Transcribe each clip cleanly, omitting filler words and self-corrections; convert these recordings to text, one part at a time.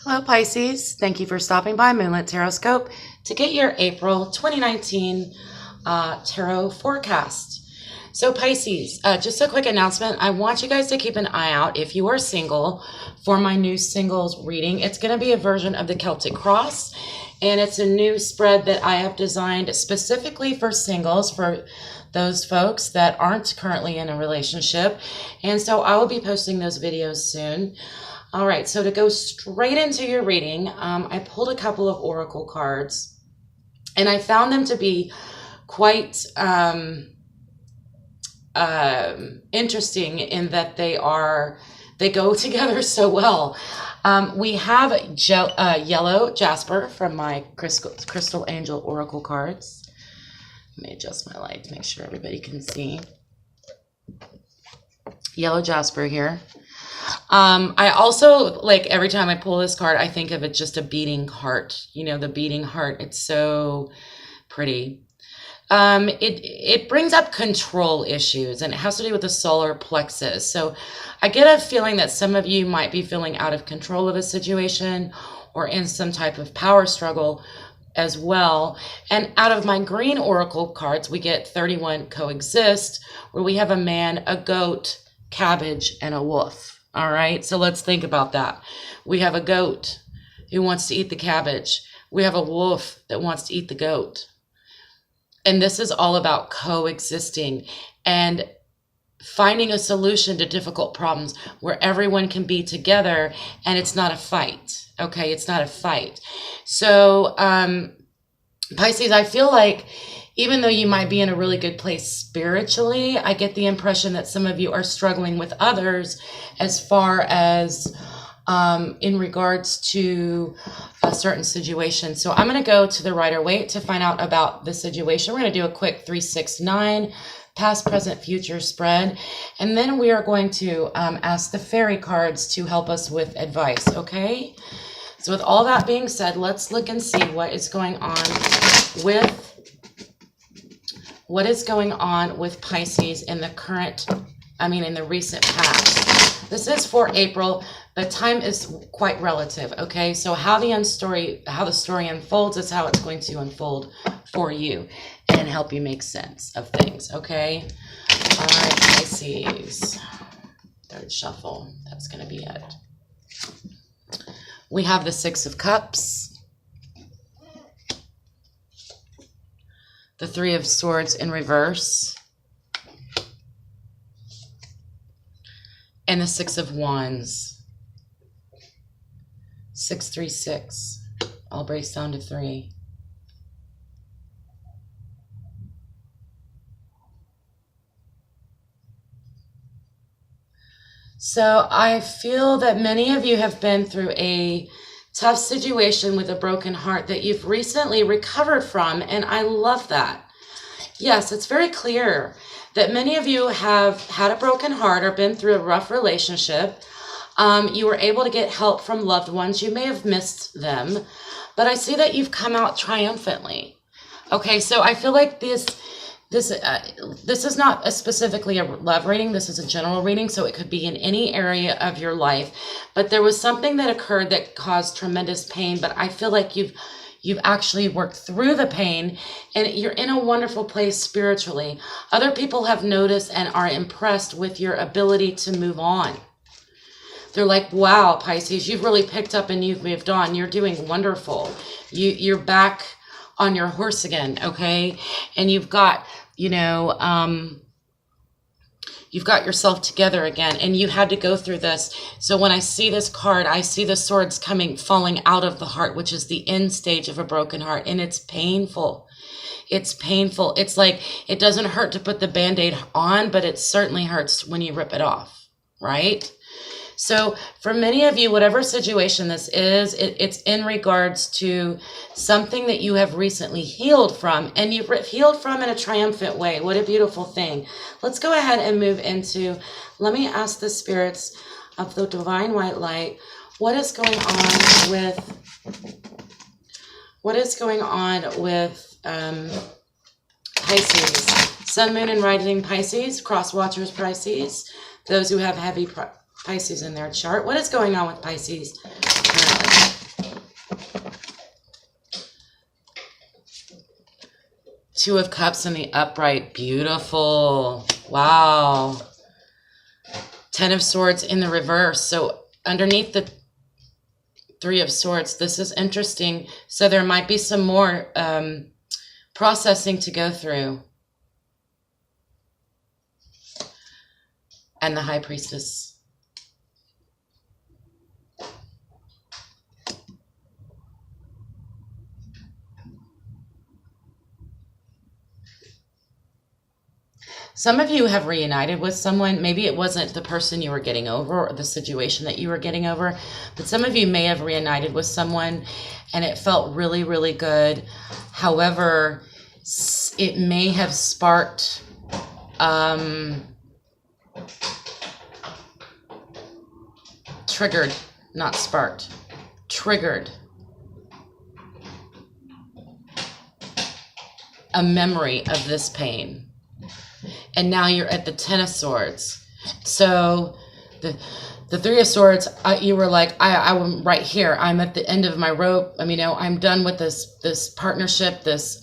Hello Pisces, thank you for stopping by Moonlit Taroscope to get your April 2019 tarot forecast. So Pisces, just a quick announcement. I want you guys to keep an eye out if you are single for my new singles reading. It's going to be a version of the Celtic Cross, and it's a new spread that I have designed specifically for singles, for those folks that aren't currently in a relationship. And so I will be posting those videos soon. All right, so to go straight into your reading, I pulled a couple of oracle cards, and I found them to be quite interesting in that they go together so well. We have yellow jasper from my crystal angel oracle cards. Let me adjust my light to make sure everybody can see. Yellow jasper here. I also, like, every time I pull this card, I think of it just a beating heart. You know, the beating heart. It's so pretty. It brings up control issues, and it has to do with the solar plexus. So I get a feeling that some of you might be feeling out of control of a situation or in some type of power struggle as well. And out of my green oracle cards, we get 31 coexist, where we have a man, a goat, cabbage, and a wolf. All right, so let's think about that. We have a goat who wants to eat the cabbage. We have a wolf that wants to eat the goat. And this is all about coexisting and finding a solution to difficult problems where everyone can be together and it's not a fight. Okay, it's not a fight. So, Pisces, I feel like even though you might be in a really good place spiritually, I get the impression that some of you are struggling with others as far as in regards to a certain situation. So I'm going to go to the Rider-Waite to find out about the situation. We're going to do a quick 369 past, present, future spread. And then we are going to ask the fairy cards to help us with advice, okay? So with all that being said, let's look and see what is going on with Pisces in the recent past. This is for April, but time is quite relative, okay? So how the story unfolds is how it's going to unfold for you and help you make sense of things, okay? All right, Pisces. Third shuffle, that's going to be it. We have the Six of Cups, the Three of Swords in reverse, and the Six of Wands. 636, all breaks down to 3. So I feel that many of you have been through a tough situation with a broken heart that you've recently recovered from, and I love that. Yes, it's very clear that many of you have had a broken heart or been through a rough relationship. You were able to get help from loved ones. You may have missed them, but I see that you've come out triumphantly. Okay, so I feel like this is not specifically a love reading. This is a general reading, so it could be in any area of your life. But there was something that occurred that caused tremendous pain, but I feel like you've actually worked through the pain, and you're in a wonderful place spiritually. Other people have noticed and are impressed with your ability to move on. They're like, wow, Pisces, you've really picked up and you've moved on. You're doing wonderful. You're back on your horse again, okay? And you've got, you've got yourself together again, and you had to go through this. So when I see this card, I see the swords falling out of the heart, which is the end stage of a broken heart, and it's painful. It's painful. It's like, it doesn't hurt to put the Band-Aid on, but it certainly hurts when you rip it off, right? So for many of you, whatever situation this is, it's in regards to something that you have recently healed from, and you've healed from in a triumphant way. What a beautiful thing. Let's go ahead and move into, let me ask the spirits of the divine white light, what is going on with Pisces, Sun, Moon, and Rising Pisces, Cross Watchers Pisces, those who have heavy Pisces in their chart. What is going on with Pisces currently. Two of Cups in the upright. Beautiful. Wow. 10 of Swords in the reverse. So underneath the Three of Swords, this is interesting. So there might be some more processing to go through. And the High Priestess. Some of you have reunited with someone. Maybe it wasn't the person you were getting over or the situation that you were getting over, but some of you may have reunited with someone and it felt really, really good. However, it may have sparked triggered, not sparked, triggered a memory of this pain. And now you're at the 10 of Swords. So the Three of Swords, you were like, I'm right here. I'm at the end of my rope. I mean, I'm done with this partnership. This,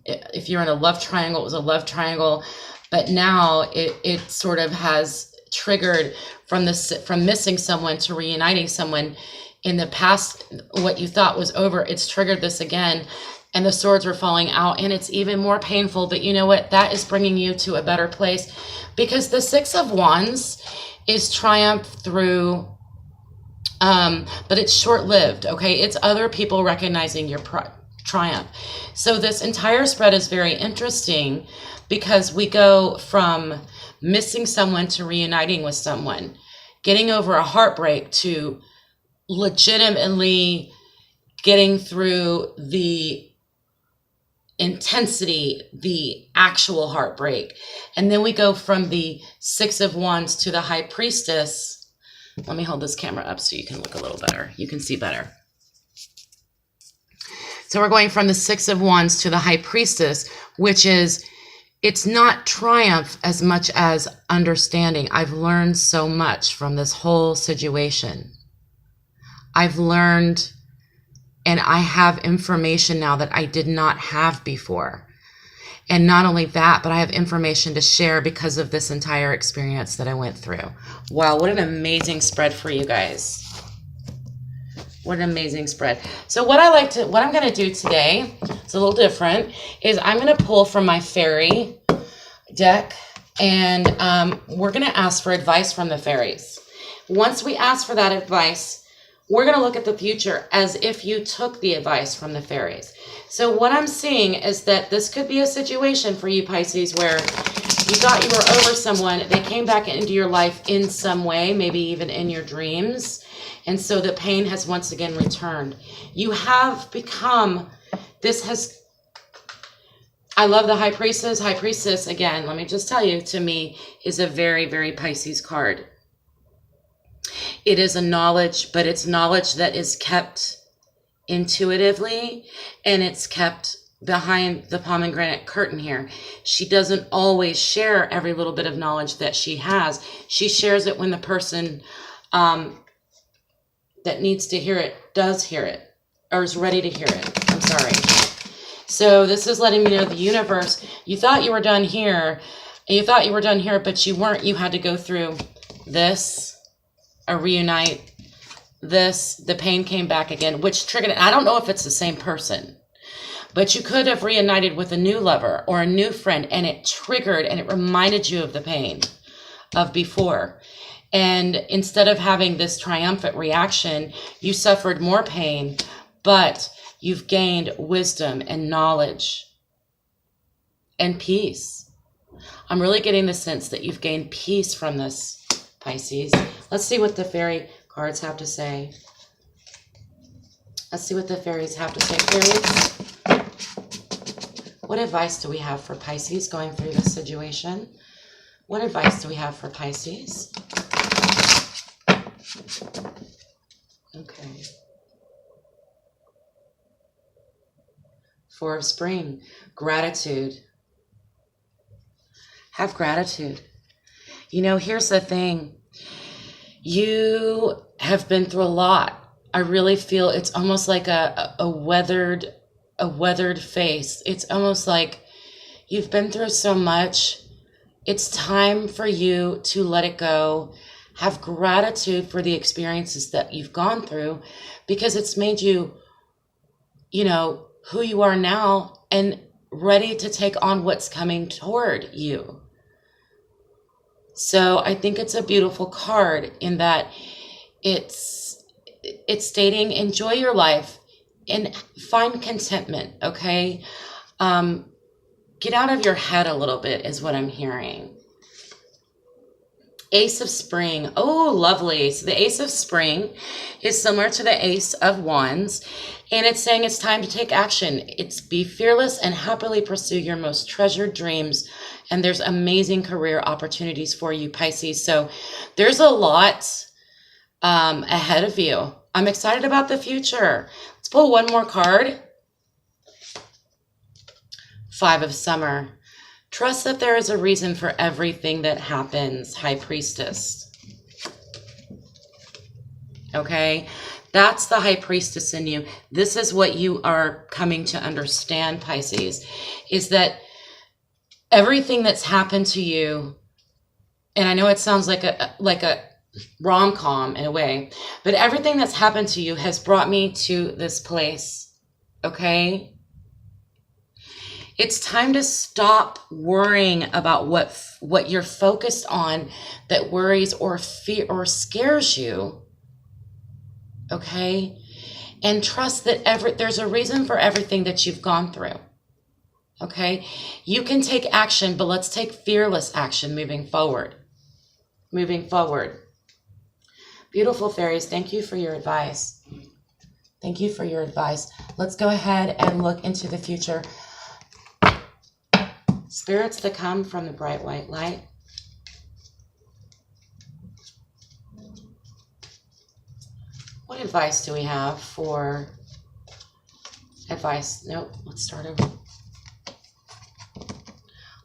if you're in a love triangle, it was a love triangle. But now it sort of has triggered from missing someone to reuniting someone. In the past, what you thought was over, it's triggered this again. And the swords were falling out, and it's even more painful. But you know what? That is bringing you to a better place, because the Six of Wands is triumph through, but it's short-lived, okay? It's other people recognizing your triumph. So this entire spread is very interesting because we go from missing someone to reuniting with someone, getting over a heartbreak to legitimately getting through the intensity, the actual heartbreak. And then we go from the Six of Wands to the High Priestess. Let me hold this camera up so you can look a little better. You can see better. So we're going from the Six of Wands to the High Priestess, which is, it's not triumph as much as understanding. I've learned so much from this whole situation. I've learned, and I have information now that I did not have before. And not only that, but I have information to share because of this entire experience that I went through. Wow, what an amazing spread for you guys. What an amazing spread. So what I'm going to do today, it's a little different, is I'm going to pull from my fairy deck, and we're going to ask for advice from the fairies. Once we ask for that advice, we're going to look at the future as if you took the advice from the fairies. So what I'm seeing is that this could be a situation for you, Pisces, where you thought you were over someone. They came back into your life in some way, maybe even in your dreams. And so the pain has once again returned. You have become, I love the High Priestess. High Priestess, again, let me just tell you, to me, is a very, very Pisces card. It is a knowledge, but it's knowledge that is kept intuitively, and it's kept behind the pomegranate curtain here. She doesn't always share every little bit of knowledge that she has. She shares it when the person that needs to hear it does hear it, or is ready to hear it. I'm sorry. So this is letting me know the universe, you thought you were done here, and you thought you were done here, but you weren't. You had to go through this, a reunite, this, the pain came back again, which triggered it. I don't know if it's the same person, but you could have reunited with a new lover or a new friend, and it triggered and it reminded you of the pain of before. And instead of having this triumphant reaction, you suffered more pain, but you've gained wisdom and knowledge and peace. I'm really getting the sense that you've gained peace from this, Pisces. Let's see what the fairy cards have to say. Let's see what the fairies have to say. Fairies, what advice do we have for Pisces going through this situation? What advice do we have for Pisces? Okay. Four of Spring, gratitude. Have gratitude. You know, here's the thing. You have been through a lot. I really feel it's almost like a weathered face. It's almost like you've been through so much. It's time for you to let it go. Have gratitude for the experiences that you've gone through, because it's made you, who you are now and ready to take on what's coming toward you. So I think it's a beautiful card in that it's stating enjoy your life and find contentment, okay? Get out of your head a little bit is what I'm hearing. Ace of Spring. Oh, lovely. So the Ace of Spring is similar to the Ace of Wands, and it's saying it's time to take action. It's be fearless and happily pursue your most treasured dreams, and there's amazing career opportunities for you, Pisces. So there's a lot ahead of you. I'm excited about the future. Let's pull one more card. Five of Summer. Trust that there is a reason for everything that happens, High Priestess. Okay? That's the High Priestess in you. This is what you are coming to understand, Pisces, is that everything that's happened to you, and I know it sounds like a rom-com in a way, but everything that's happened to you has brought me to this place, okay? It's time to stop worrying about what you're focused on that worries or fear or scares you, okay? And trust that there's a reason for everything that you've gone through, okay? You can take action, but let's take fearless action moving forward. Moving forward. Beautiful fairies, thank you for your advice. Thank you for your advice. Let's go ahead and look into the future. Spirits that come from the bright white light. What advice do we have for advice? Nope, let's start over.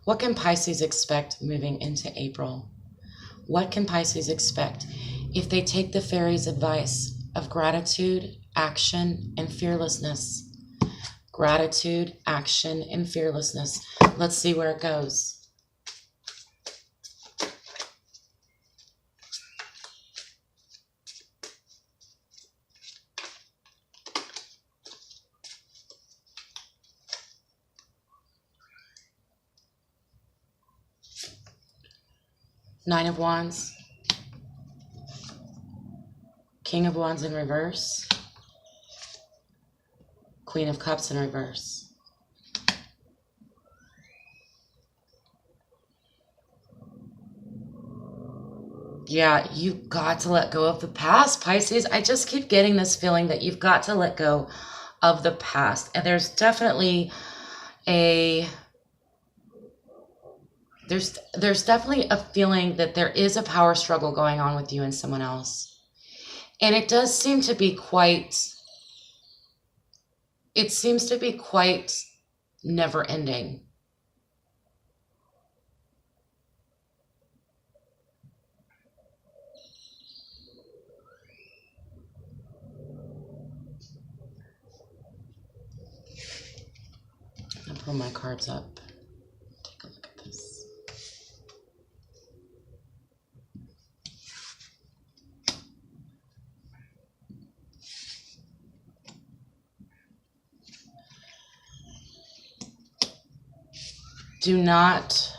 What can Pisces expect moving into April? What can Pisces expect if they take the fairies' advice of gratitude, action, and fearlessness? Gratitude, action, and fearlessness. Let's see where it goes. Nine of Wands. King of Wands in reverse. Queen of Cups in reverse. Yeah, you've got to let go of the past, Pisces. I just keep getting this feeling that you've got to let go of the past. And there's definitely there's definitely a feeling that there is a power struggle going on with you and someone else. And it does seem to be quite never ending. I'll pull my cards up. Take a look at this. Do not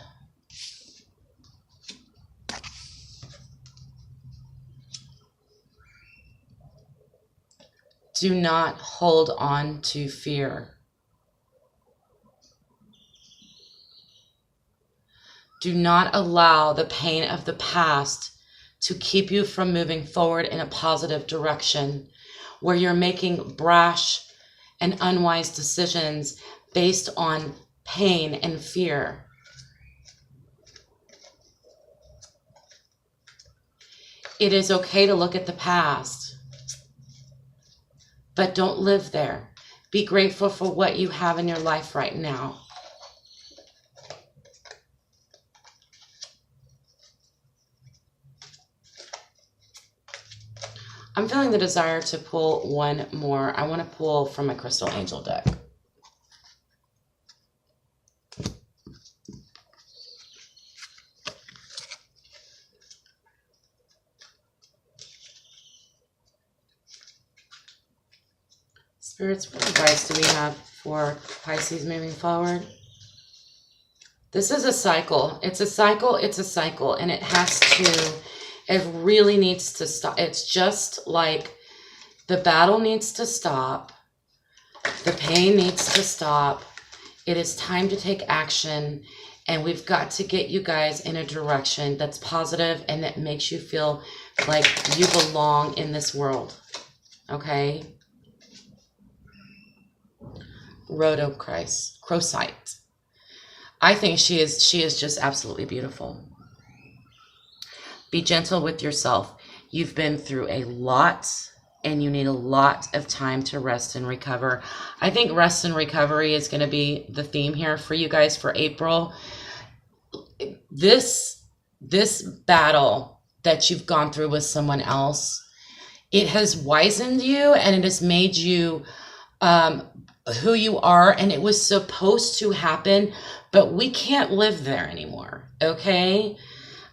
hold on to fear. Do not allow the pain of the past to keep you from moving forward in a positive direction where you're making brash and unwise decisions based on pain and fear. It is okay to look at the past, but don't live there. Be grateful for what you have in your life right now. I'm feeling the desire to pull one more. I want to pull from my Crystal Angel deck. Spirits, what advice do we have for Pisces moving forward? This is a cycle. It's a cycle. It's a cycle. And it has to, it really needs to stop. It's just like the battle needs to stop. The pain needs to stop. It is time to take action. And we've got to get you guys in a direction that's positive and that makes you feel like you belong in this world. Okay? Crocite. I think she is just absolutely beautiful. Be gentle with yourself. You've been through a lot and you need a lot of time to rest and recover. I think rest and recovery is going to be the theme here for you guys for April. This battle that you've gone through with someone else, it has wizened you and it has made you who you are, and it was supposed to happen, but we can't live there anymore, okay?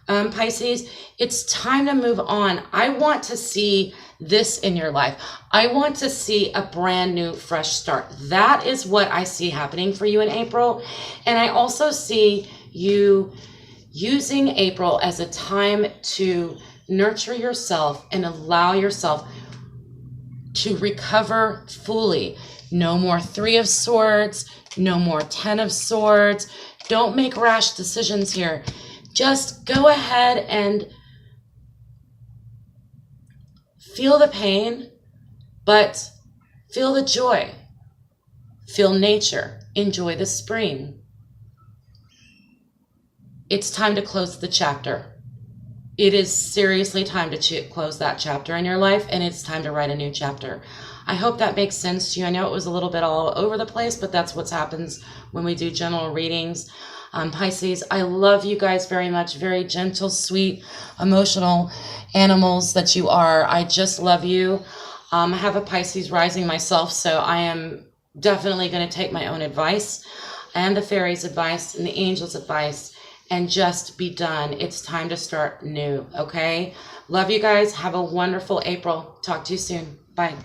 Pisces, it's time to move on. I want to see this in your life. I want to see a brand new, fresh start. That is what I see happening for you in April, and I also see you using April as a time to nurture yourself and allow yourself to recover fully. No more 3 of Swords, no more 10 of Swords. Don't make rash decisions here. Just go ahead and feel the pain, but feel the joy. Feel nature. Enjoy the spring. It's time to close the chapter. It is seriously time to close that chapter in your life, and it's time to write a new chapter. I hope that makes sense to you. I know it was a little bit all over the place, but that's what happens when we do general readings. Pisces, I love you guys very much. Very gentle, sweet, emotional animals that you are. I just love you. I have a Pisces rising myself, so I am definitely going to take my own advice and the fairies' advice and the angels' advice and just be done. It's time to start new, okay? Love you guys. Have a wonderful April. Talk to you soon. Bye.